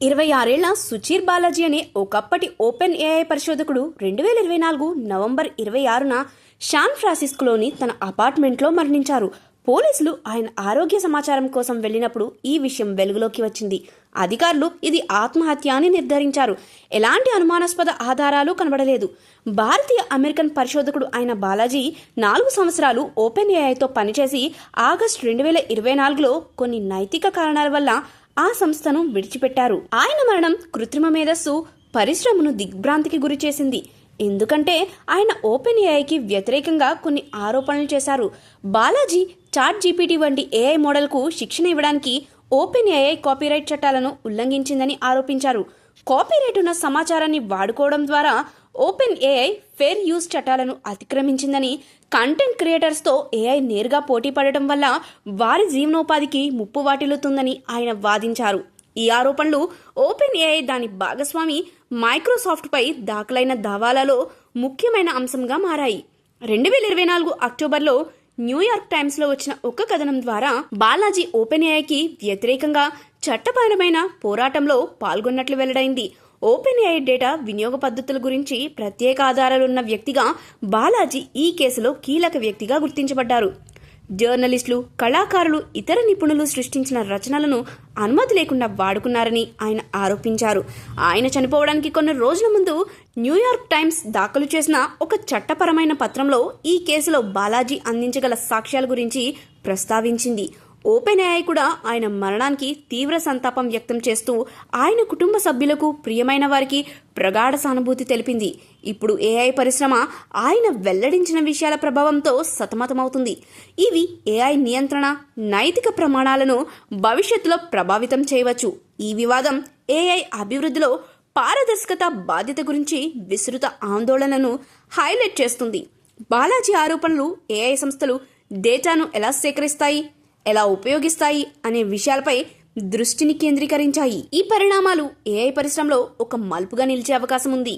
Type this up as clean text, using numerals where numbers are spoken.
26 ఏళ్ల సుచీర్ బాలాజీ అనే ఒకప్పటి ఓపెన్ ఏఐ పరిశోధకుడు 2024 నవంబర్ 26న శాన్ ఫ్రాన్సిస్కోలోని తన అపార్ట్మెంట్లో మరణించారు. పోలీసులు ఆయన ఆరోగ్య సమాచారం కోసం వెళ్లినప్పుడు ఈ విషయం వెలుగులోకి వచ్చింది. అధికారులు ఇది ఆత్మహత్య అని నిర్ధారించారు. ఎలాంటి అనుమానాస్పద ఆధారాలు కనబడలేదు. భారతీయ అమెరికన్ పరిశోధకుడు అయిన బాలాజీ 4 సంవత్సరాలు ఓపెన్ ఏఐతో పనిచేసి ఆగస్టు 2024లో కొన్ని నైతిక కారణాల వల్ల ఆ సంస్థను విడిచిపెట్టారు. ఆయన మరణం కృత్రిమ మేధస్సు పరిశ్రమను దిగ్భ్రాంతికి గురి చేసింది. ఎందుకంటే ఆయన ఓపెన్ ఏఐకి వ్యతిరేకంగా కొన్ని ఆరోపణలు చేశారు. బాలాజీ చాట్ జీపీటీ వంటి ఏఐ మోడల్కు శిక్షణ ఇవ్వడానికి ఓపెన్ ఏఐ కాపీరైట్ చట్టాలను ఉల్లంఘించిందని ఆరోపించారు. కాపీరైట్ ఉన్న సమాచారాన్ని వాడుకోవడం ద్వారా ఓపెన్ ఏఐ ఫెయిర్ యూజ్ చట్టాలను అతిక్రమించిందని, కంటెంట్ క్రియేటర్స్తో ఏఐ నేరుగా పోటీ పడటం వల్ల వారి జీవనోపాధికి ముప్పు వాటిల్లుతుందని ఆయన వాదించారు. ఈ ఆరోపణలు ఓపెన్ ఏఐ దాని భాగస్వామి మైక్రోసాఫ్ట్పై దాఖలైన దావాలలో ముఖ్యమైన అంశంగా మారాయి. 2024 అక్టోబర్లో న్యూయార్క్ టైమ్స్లో వచ్చిన ఒక కథనం ద్వారా బాలాజీ ఓపెన్ ఏఐకి వ్యతిరేకంగా చట్టపరమైన పోరాటంలో పాల్గొన్నట్లు వెల్లడైంది. ఓపెన్ ఏఐ డేటా వినియోగ పద్ధతుల గురించి ప్రత్యేక ఆధారాలున్న వ్యక్తిగా బాలాజీ ఈ కేసులో కీలక వ్యక్తిగా గుర్తించబడ్డారు. జర్నలిస్టులు, కళాకారులు, ఇతర నిపుణులు సృష్టించిన రచనలను అనుమతి లేకుండా వాడుకున్నారని ఆయన ఆరోపించారు. ఆయన చనిపోవడానికి కొన్ని రోజుల ముందు న్యూయార్క్ టైమ్స్ దాఖలు చేసిన ఒక చట్టపరమైన పత్రంలో ఈ కేసులో బాలాజీ అందించగల సాక్ష్యాల గురించి ప్రస్తావించింది. ఓపెన్ ఏఐ కూడా ఆయన మరణానికి తీవ్ర సంతాపం వ్యక్తం చేస్తూ ఆయన కుటుంబ సభ్యులకు, ప్రియమైన వారికి ప్రగాఢ సానుభూతి తెలిపింది. ఇప్పుడు ఏఐ పరిశ్రమ ఆయన వెల్లడించిన విషయాల ప్రభావంతో సతమతమవుతుంది. ఇవి ఏఐ నియంత్రణ, నైతిక ప్రమాణాలను భవిష్యత్తులో ప్రభావితం చేయవచ్చు. ఈ వివాదం ఏఐ అభివృద్ధిలో పారదర్శకత, బాధ్యత గురించి విస్తృత ఆందోళనను హైలైట్ చేస్తుంది. బాలాజీ ఆరోపణలు ఏఐ సంస్థలు డేటాను ఎలా సేకరిస్తాయి, ఎలా ఉపయోగిస్తాయి అనే విషయాలపై దృష్టిని కేంద్రీకరించాయి. ఈ పరిణామాలు ఏఐ పరిశ్రమలో ఒక మలుపుగా నిలిచే అవకాశం ఉంది.